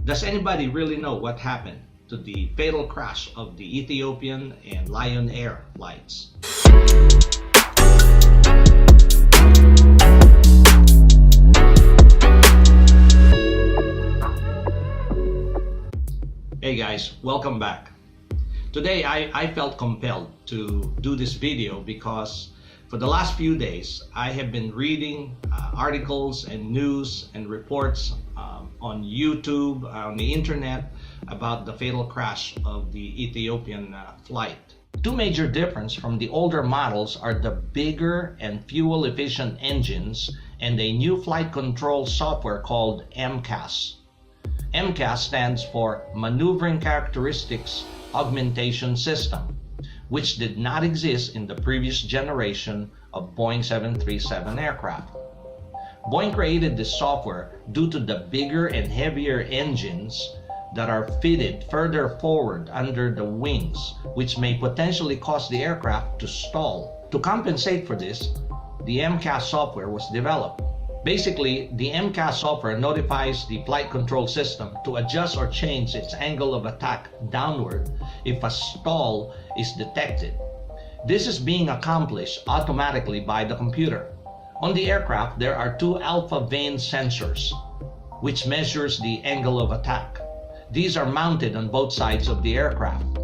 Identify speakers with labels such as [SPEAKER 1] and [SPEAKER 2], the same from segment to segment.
[SPEAKER 1] Does anybody really know what happened to the fatal crash of the Ethiopian and Lion Air flights? Hey guys, welcome back. Today I felt compelled to do this video because for the last few days I have been reading articles and news and reports on YouTube, on the internet about the fatal crash of the Ethiopian flight. Two major differences from the older models are the bigger and fuel efficient engines and a new flight control software called MCAS. MCAS stands for Maneuvering Characteristics Augmentation System, which did not exist in the previous generation of Boeing 737 aircraft. Boeing created this software due to the bigger and heavier engines that are fitted further forward under the wings, which may potentially cause the aircraft to stall. To compensate for this, the MCAS software was developed. Basically, the MCAS software notifies the flight control system to adjust or change its angle of attack downward if a stall is detected. This is being accomplished automatically by the computer. On the aircraft, there are two alpha vane sensors, which measures the angle of attack. These are mounted on both sides of the aircraft.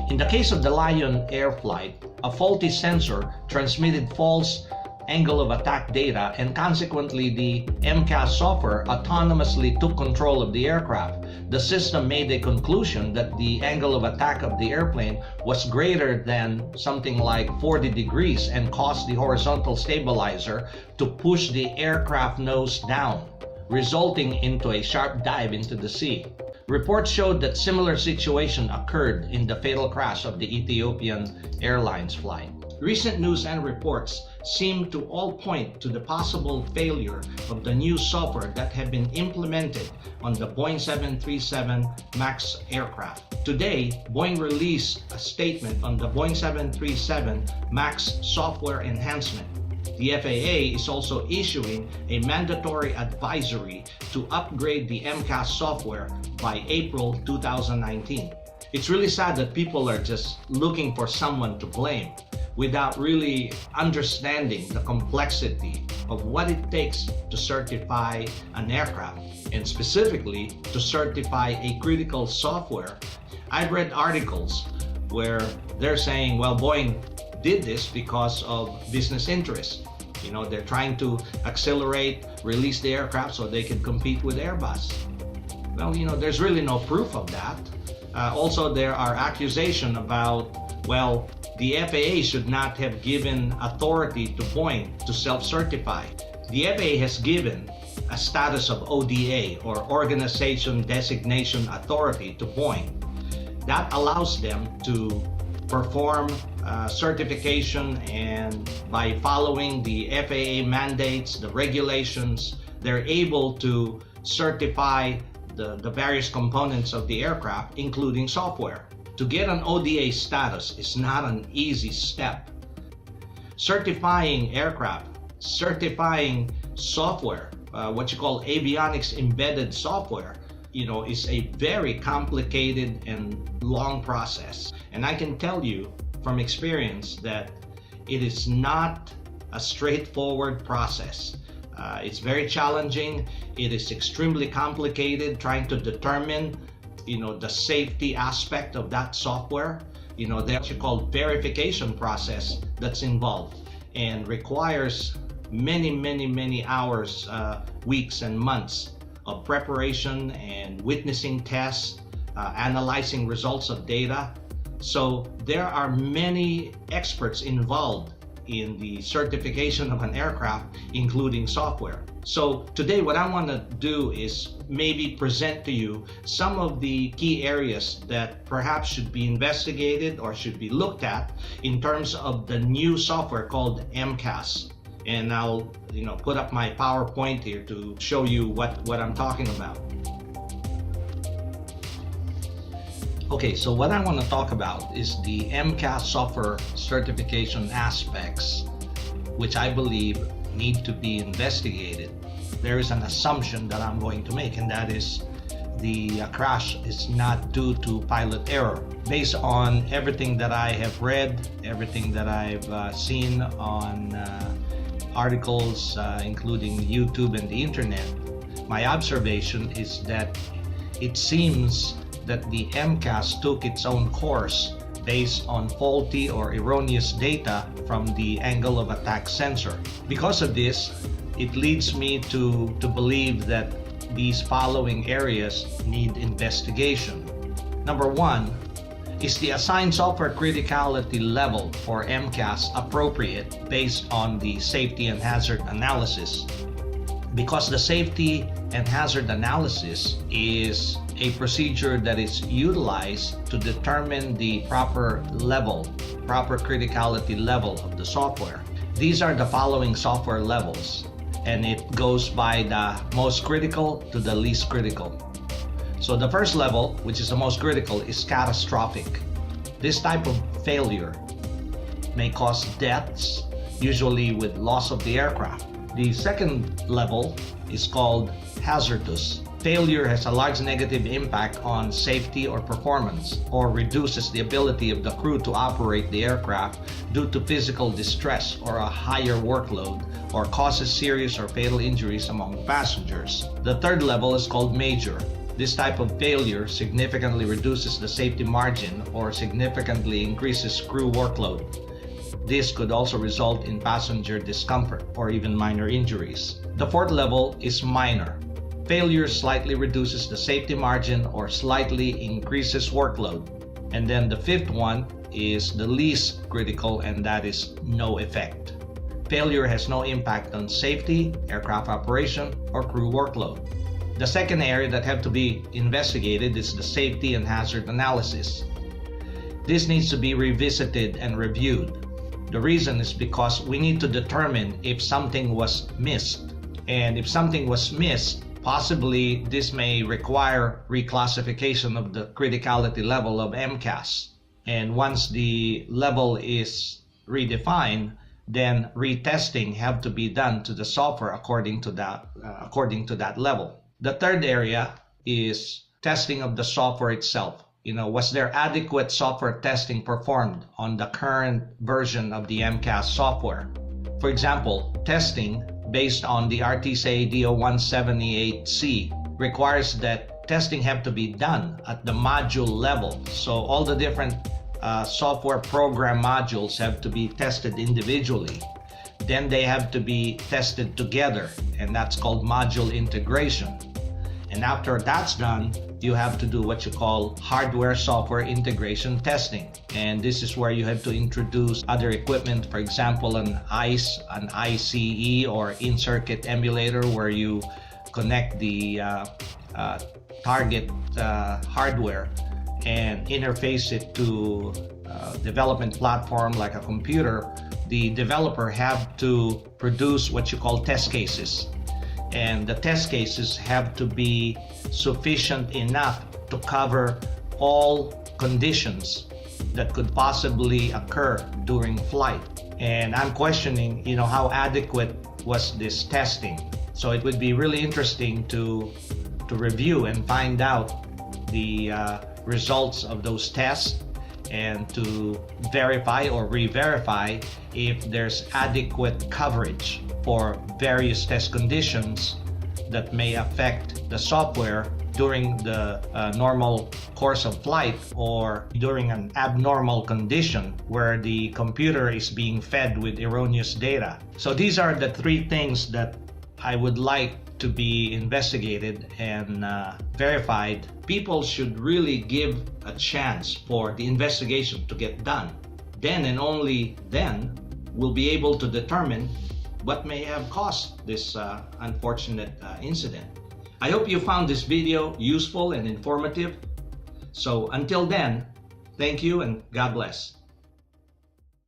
[SPEAKER 1] In the case of the Lion Air flight, a faulty sensor transmitted false angle of attack data, and consequently the MCAS software autonomously took control of the aircraft. The system made a conclusion that the angle of attack of the airplane was greater than something like 40 degrees and caused the horizontal stabilizer to push the aircraft nose down, resulting into a sharp dive into the sea. Reports showed that similar situation occurred in the fatal crash of the Ethiopian Airlines flight. Recent news and reports seem to all point to the possible failure of the new software that had been implemented on the Boeing 737 MAX aircraft. Today, Boeing released a statement on the Boeing 737 MAX software enhancement. The FAA is also issuing a mandatory advisory to upgrade the MCAS software by April 2019. It's really sad that people are just looking for someone to blame without really understanding the complexity of what it takes to certify an aircraft, and specifically to certify a critical software. I've read articles where they're saying, well, Boeing did this because of business interests. You know, they're trying to accelerate, release the aircraft so they can compete with Airbus. Well, you know, there's really no proof of that. Also, there are accusations about, well, the FAA should not have given authority to Boeing to self-certify. The FAA has given a status of ODA, or Organization Designation Authority, to Boeing. That allows them to perform certification, and by following the FAA mandates, the regulations, they're able to certify the various components of the aircraft, including software. To get an ODA status is not an easy step. Certifying aircraft, certifying software, what you call avionics embedded software, you know, is a very complicated and long process. And I can tell you from experience that it is not a straightforward process. It's very challenging. It is extremely complicated trying to determine, you know, the safety aspect of that software. You know, there's what you call verification process that's involved and requires many hours, weeks and months of preparation and witnessing tests, analyzing results of data. So there are many experts involved in the certification of an aircraft, including software. So today what I want to do is maybe present to you some of the key areas that perhaps should be investigated or should be looked at in terms of the new software called MCAS. And I'll, you know, put up my PowerPoint here to show you what I'm talking about. Okay, so what I want to talk about is the MCAS software certification aspects, which I believe need to be investigated. There is an assumption that I'm going to make, and that is the crash is not due to pilot error. Based on everything that I have read, everything that I've seen on articles, including YouTube and the internet, my observation is that it seems that the MCAS took its own course based on faulty or erroneous data from the angle of attack sensor. Because of this, it leads me to believe that these following areas need investigation. Number one, is the assigned software criticality level for MCAS appropriate based on the safety and hazard analysis? Because the safety and hazard analysis is a procedure that is utilized to determine the proper criticality level of the software. These are the following software levels, and it goes by the most critical to the least critical. So the first level, which is the most critical, is catastrophic. This type of failure may cause deaths, usually with loss of the aircraft. The second level is called hazardous. Failure has a large negative impact on safety or performance, or reduces the ability of the crew to operate the aircraft due to physical distress or a higher workload, or causes serious or fatal injuries among passengers. The third level is called major. This type of failure significantly reduces the safety margin or significantly increases crew workload. This could also result in passenger discomfort or even minor injuries. The fourth level is minor. Failure slightly reduces the safety margin or slightly increases workload. And then the fifth one is the least critical, and that is no effect. Failure has no impact on safety, aircraft operation, or crew workload. The second area that have to be investigated is the safety and hazard analysis. This needs to be revisited and reviewed. The reason is because we need to determine if something was missed. And if something was missed, possibly this may require reclassification of the criticality level of MCAS. And once the level is redefined, then retesting have to be done to the software according to that level. The third area is testing of the software itself. Was there adequate software testing performed on the current version of the MCAS software? For example, testing based on the RTSA DO-178C requires that testing have to be done at the module level. So all the different software program modules have to be tested individually. Then they have to be tested together, and that's called module integration. And after that's done, you have to do what you call hardware-software integration testing. And this is where you have to introduce other equipment, for example, an ICE, an ICE, or in-circuit emulator, where you connect the target hardware and interface it to a development platform like a computer. The developer have to produce what you call test cases. And the test cases have to be sufficient enough to cover all conditions that could possibly occur during flight. And I'm questioning, how adequate was this testing. So it would be really interesting to review and find out the results of those tests, and to verify or re-verify if there's adequate coverage for various test conditions that may affect the software during the normal course of flight, or during an abnormal condition where the computer is being fed with erroneous data. So these are the three things that I would like to be investigated and verified. People should really give a chance for the investigation to get done. Then and only then we'll be able to determine what may have caused this unfortunate incident. I hope you found this video useful and informative. So until then, thank you and God bless.